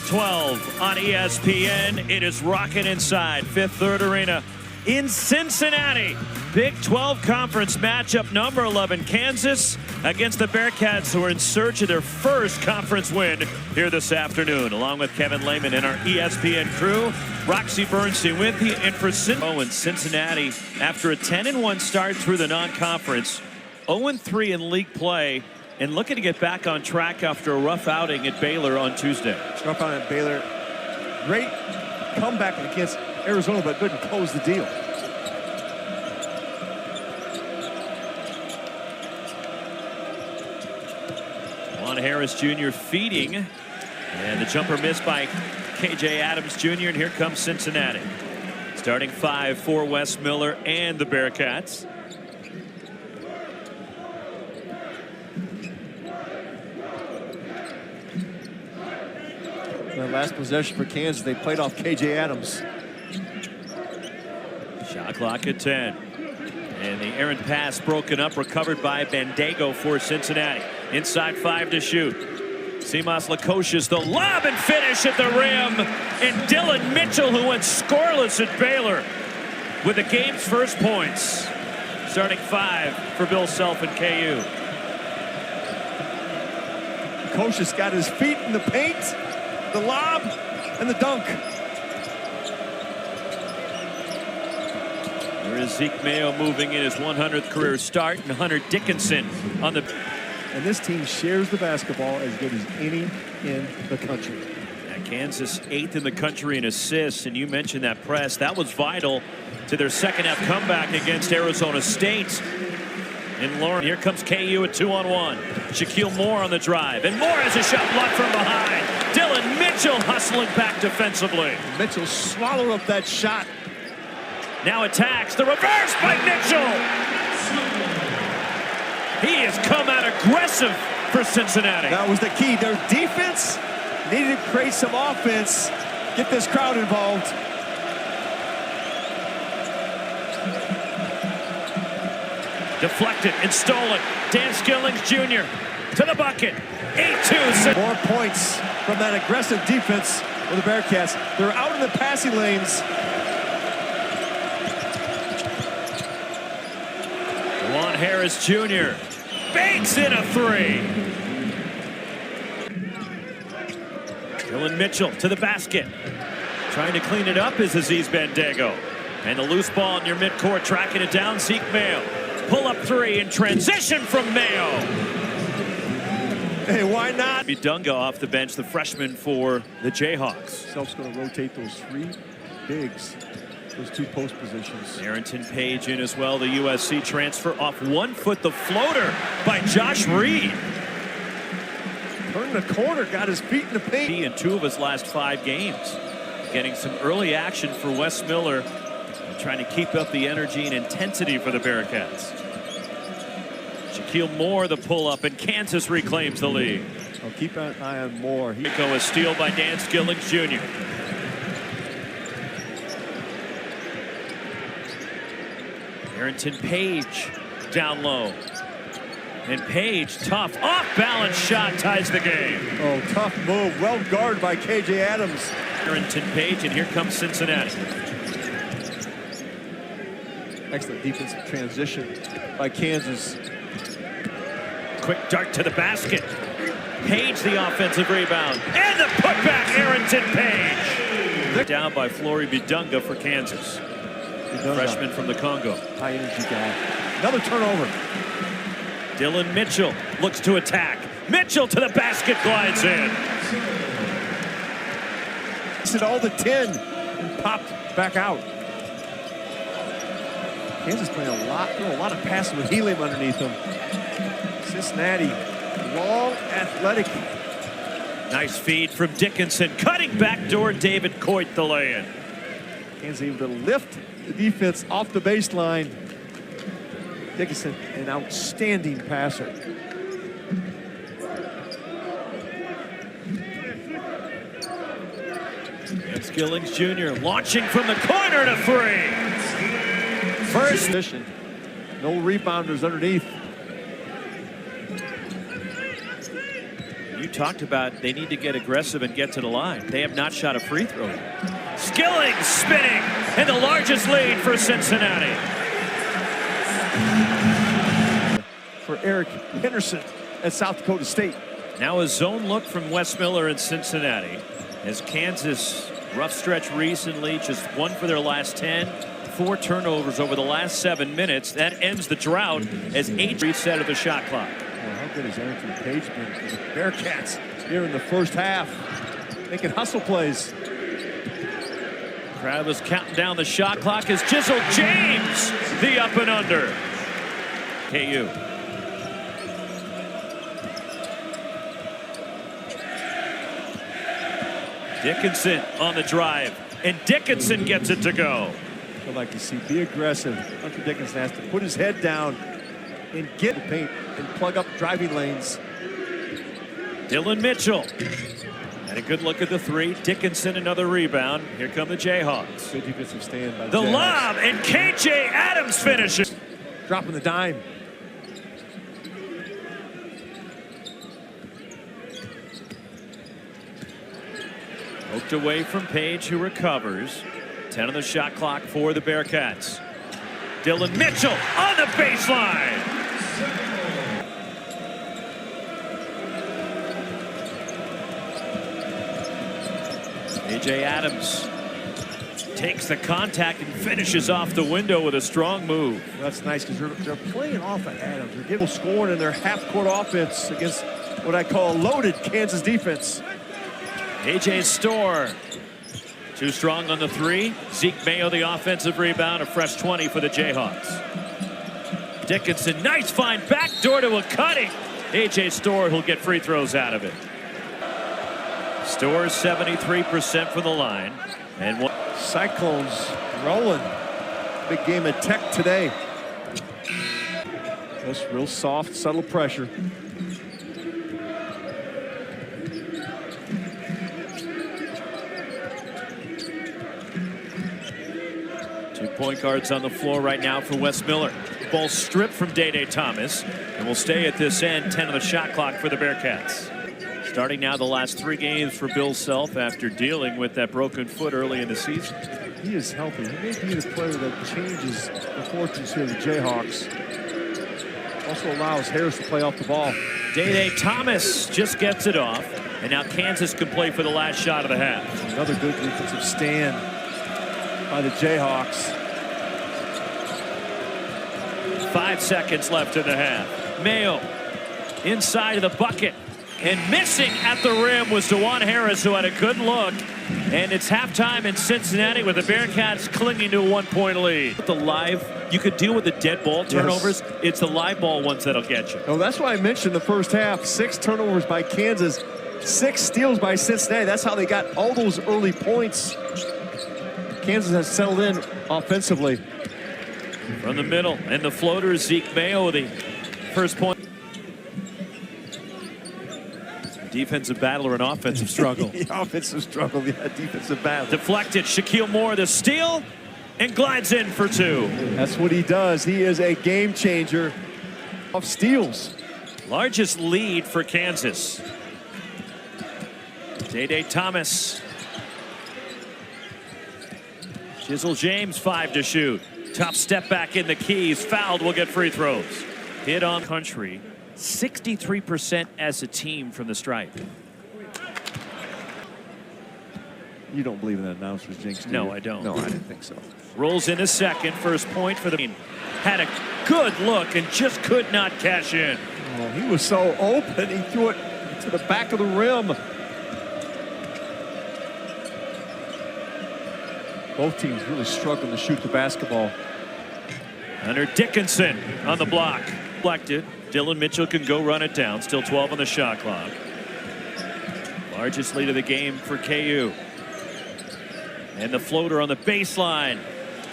12 on ESPN. It is rocking inside Fifth Third Arena in Cincinnati. Big 12 conference matchup, number 11 Kansas against the Bearcats, who are in search of their first conference win here this afternoon. Along with Kevin Lehman and our ESPN crew, Roxy Bernstein with you. And for Cincinnati, after a 10-1 start through the non-conference, 0-3 in league play, and looking to get back on track after a rough outing at Baylor on Tuesday. Rough outing at Baylor. Great comeback against Arizona, but couldn't close the deal. Juan Harris Jr. feeding, and the jumper missed by KJ Adams Jr. And here comes Cincinnati. Starting 5 for Wes Miller and the Bearcats. The last possession for Kansas, they played off KJ Adams. Shot clock at 10. And the errant pass broken up, recovered by Bandego for Cincinnati. Inside 5 to shoot. Simas Lukosius, the lob and finish at the rim. And Dylan Mitchell, who went scoreless at Baylor, with the game's first points. Starting 5 for Bill Self and KU. Lukosius got his feet in the paint, the lob, and the dunk. There is Zeke Mayo moving in his 100th career start, and Hunter Dickinson on the... And this team shares the basketball as good as any in the country. Yeah, Kansas 8th in the country in assists, and you mentioned that press. That was vital to their second half comeback against Arizona State. And Lauren, here comes KU at 2-on-1. Shaquille Moore on the drive, and Moore has a shot blocked from behind. Dylan Mitchell hustling back defensively. Mitchell swallowed up that shot. Now attacks, the reverse by Mitchell. He has come out aggressive for Cincinnati. That was the key. Their defense needed to create some offense, get this crowd involved. Deflected and stolen. Dan Skillings Jr. to the bucket. 8-2. More points from that aggressive defense for the Bearcats. They're out in the passing lanes. Juan Harris Jr. banks in a 3. Dylan Mitchell to the basket. Trying to clean it up is Aziz Bandego. And the loose ball in your midcourt, tracking it down, Zeke Mayo. Pull up 3 in transition from Mayo. Hey, why not? Bidunga off the bench, the freshman for the Jayhawks. Self's going to rotate those 3 bigs, those 2 post positions. Arrington Page in as well, the USC transfer, off 1 foot, the floater by Josh Reed. Turned the corner, got his feet in the paint. In 2 of his last 5 games. Getting some early action for Wes Miller, trying to keep up the energy and intensity for the Bearcats. Shaquille Moore the pull-up, and Kansas reclaims the lead. I'll keep an eye on Moore. A steal by Dan Skillings Jr. Arrington Page down low. And Page, tough, off-balance shot, ties the game. Oh, tough move. Well guarded by KJ Adams. Arrington Page, and here comes Cincinnati. Excellent defensive transition by Kansas. Quick dart to the basket. Page the offensive rebound. And the putback, Arrington Page. Down by Flory Bidunga for Kansas. Freshman from the Congo. High energy guy. Another turnover. Dylan Mitchell looks to attack. Mitchell to the basket, glides in. Hit all the 10 and popped back out. Kansas playing a lot of passing with helium underneath them. Cincinnati, long, athletic. Nice feed from Dickinson, cutting backdoor David Coit the lay-in. Kansas able to lift the defense off the baseline. Dickinson, an outstanding passer. And Skillings Jr. launching from the corner to 3. First mission. No rebounders underneath. You We talked about they need to get aggressive and get to the line. They have not shot a free throw. Skilling spinning, and the largest lead for Cincinnati. For Eric Henderson at South Dakota State. Now a zone look from Wes Miller in Cincinnati. As Kansas, rough stretch recently, just 1 for their last 10. 4 turnovers over the last 7 minutes. That ends the drought as 8 reset of the shot clock. Well, how good has Anthony Page been for the Bearcats here in the first half? Making hustle plays. Crowd was counting down the shot clock as Jizzle James, the up and under. KU. Dickinson on the drive, and Dickinson gets it to go. I'd like to see be aggressive. Hunter Dickinson has to put his head down and get the paint and plug up driving lanes. Dylan Mitchell had a good look at the 3. Dickinson another rebound. Here come the Jayhawks. Good defensive stand by the Jayhawks. lob, and KJ Adams finishes. Dropping the dime. Poked away from Page, who recovers. 10 on the shot clock for the Bearcats. Dylan Mitchell on the baseline. AJ Adams takes the contact and finishes off the window with a strong move. That's nice because they're playing off of Adams. They're getting scoring in their half-court offense against what I call a loaded Kansas defense. AJ Storr too strong on the 3. Zeke Mayo the offensive rebound. A fresh 20 for the Jayhawks. Dickinson, nice find, backdoor to a cutting. AJ Storr, who'll get free throws out of it. Storr 73% from the line. And one. Cyclones rolling. Big game at Tech today. Just real soft, subtle pressure. Point guards on the floor right now for Wes Miller. Ball stripped from Day Thomas, and will stay at this end. 10 on the shot clock for the Bearcats. Starting now the last 3 games for Bill Self after dealing with that broken foot early in the season. He is healthy. He may be the player that changes the fortunes here of the Jayhawks. Also allows Harris to play off the ball. Day Thomas just gets it off, and now Kansas can play for the last shot of the half. Another good defensive stand by the Jayhawks. 5 seconds left in the half. Mayo inside of the bucket, and missing at the rim was DeJuan Harris, who had a good look. And it's halftime in Cincinnati with the Bearcats clinging to a 1-point lead. The live, you could deal with the dead ball turnovers. Yes. It's the live ball ones that'll get you. Oh, that's why I mentioned the first half. 6 turnovers by Kansas, 6 steals by Cincinnati. That's how they got all those early points. Kansas has settled in offensively. From the middle, and the floater, Zeke Mayo, the first point. Defensive battle or an offensive struggle? Offensive struggle, yeah, defensive battle. Deflected, Shaquille Moore the steal, and glides in for 2. That's what he does. He is a game changer of steals. Largest lead for Kansas. Day Thomas. Jizzle James 5 to shoot. Tough step back in the keys. Fouled, will get free throws. Hit on country. 63% as a team from the stripe. You don't believe in that announcer's jinx, do you? No, I don't. No, I didn't think so. Rolls in a second. First point for the team. Had a good look and just could not cash in. Oh, he was so open. He threw it to the back of the rim. Both teams really struggling to shoot the basketball. Hunter Dickinson on the block. Deflected. Dylan Mitchell can go run it down. Still 12 on the shot clock. Largest lead of the game for KU. And the floater on the baseline.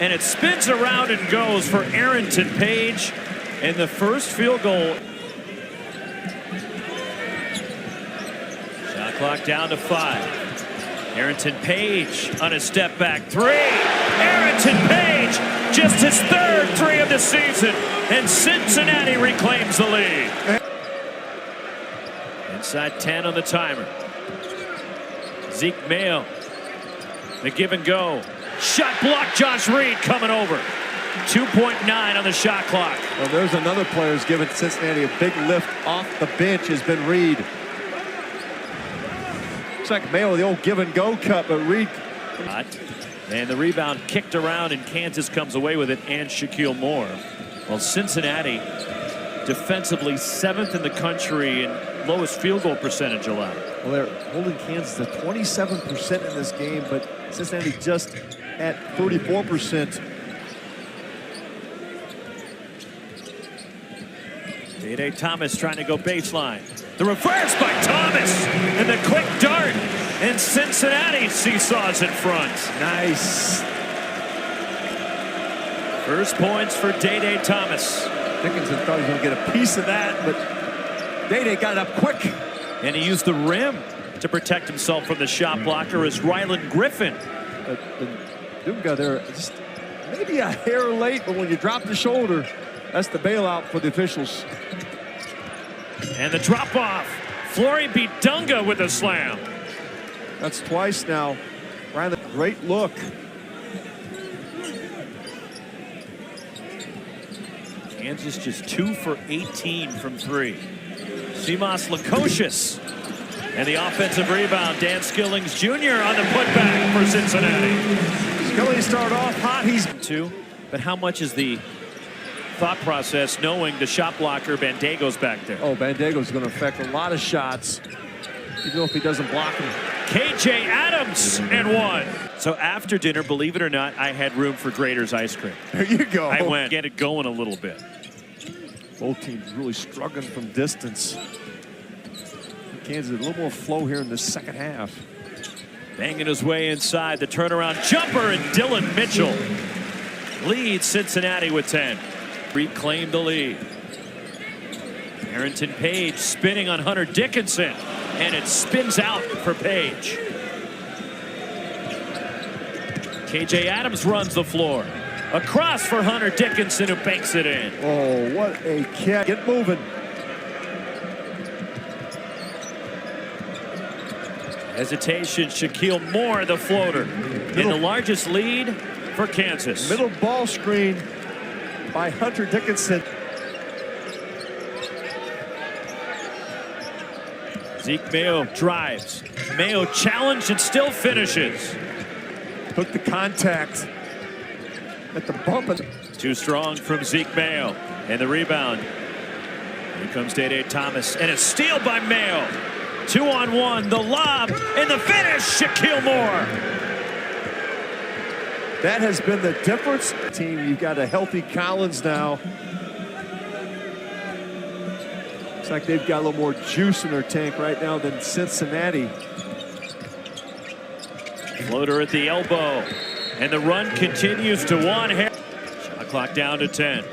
And it spins around and goes for Arrington Page. And the first field goal. Shot clock down to 5. Arrington Page on a step back 3. Arrington Page, just his 3rd 3 of the season. And Cincinnati reclaims the lead. And Inside 10 on the timer. Zeke Mayo. The give and go. Shot block. Josh Reed coming over. 2.9 on the shot clock. Well, there's another player who's given Cincinnati a big lift off the bench, has been Reed. Looks like Mayo, the old give and go cut, but Reed. And the rebound kicked around, and Kansas comes away with it, and Shaquille Moore. Well, Cincinnati defensively 7th in the country and lowest field goal percentage allowed. Well, they're holding Kansas at 27% in this game, but Cincinnati just at 34%. Day Thomas trying to go baseline. The reverse by Thomas, and the quick dart, and Cincinnati seesaws in front. Nice. First points for Day Thomas. Dickinson thought he was going to get a piece of that, but Day got it up quick. And he used the rim to protect himself from the shot blocker as Ryland Griffin. The Duga there, just maybe a hair late, but when you drop the shoulder, that's the bailout for the officials. And the drop off. Flory beat Dunga with a slam. That's twice now. Ryland, great look. Kansas just 2 for 18 from 3. Simas Lukosius. And the offensive rebound. Dan Skillings Jr. on the putback for Cincinnati. Skillings started off hot. He's 2. But how much is the thought process knowing the shot blocker Bandego's back there? Oh, Bandego's going to affect a lot of shots, even if he doesn't block them. KJ Adams and 1. So after dinner, believe it or not, I had room for Grader's ice cream. There you go. I went get it going a little bit. Both teams really struggling from distance. Kansas a little more flow here in the second half. Banging his way inside, the turnaround jumper, and Dylan Mitchell leads Cincinnati with 10. Reclaimed the lead. Harrington Page spinning on Hunter Dickinson, and it spins out for Page. KJ Adams runs the floor. Across for Hunter Dickinson, who banks it in. Oh, what a catch. Get moving. Hesitation, Shaquille Moore, the floater. And the largest lead for Kansas. Middle ball screen by Hunter Dickinson. Zeke Mayo drives. Mayo challenged and still finishes. Took the contact at the bump. Too strong from Zeke Mayo. And the rebound. Here comes Day Thomas. And a steal by Mayo. 2-on-1. The lob and the finish. Shaquille Moore. That has been the difference. Team, you've got a healthy Collins now. Looks like they've got a little more juice in their tank right now than Cincinnati. Floater at the elbow. And the run continues to Juan Harris. Shot clock down to 10.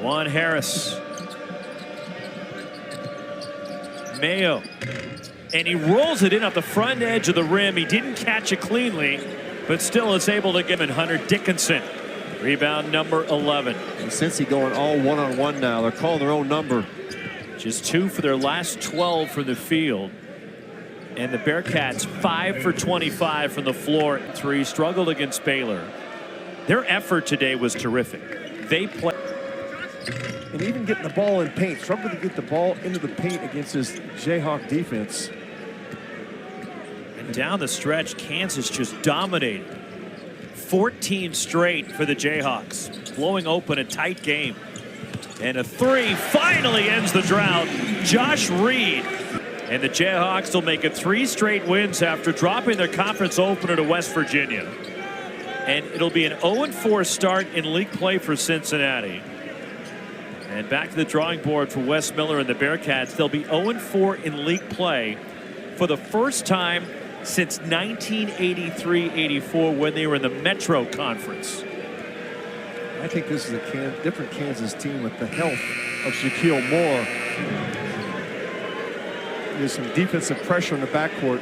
Juan Harris. Mayo. And he rolls it in off the front edge of the rim. He didn't catch it cleanly, but still is able to give him Hunter Dickinson. Rebound number 11. And Cincy going all one-on-one now. They're calling their own number. Just 2 for their last 12 from the field. And the Bearcats 5 for 25 from the floor. 3 struggled against Baylor. Their effort today was terrific. They play. And even getting the ball in paint. Struggled to get the ball into the paint against this Jayhawk defense. And down the stretch, Kansas just dominated. 14 straight for the Jayhawks. Blowing open a tight game. And a 3 finally ends the drought. Josh Reed. And the Jayhawks will make it 3 straight wins after dropping their conference opener to West Virginia. And it'll be an 0-4 start in league play for Cincinnati. And back to the drawing board for Wes Miller and the Bearcats. They'll be 0-4 in league play for the first time since 1983-84 when they were in the Metro Conference. I think this is a different Kansas team with the help of Shaquille Moore. There's some defensive pressure in the backcourt.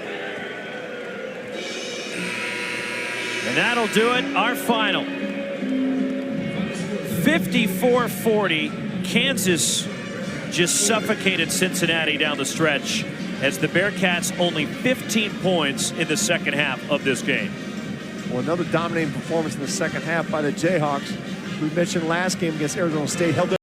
And that'll do it. Our final. 54-40. Kansas just suffocated Cincinnati down the stretch as the Bearcats only 15 points in the second half of this game. Well, another dominating performance in the second half by the Jayhawks. We mentioned last game against Arizona State, held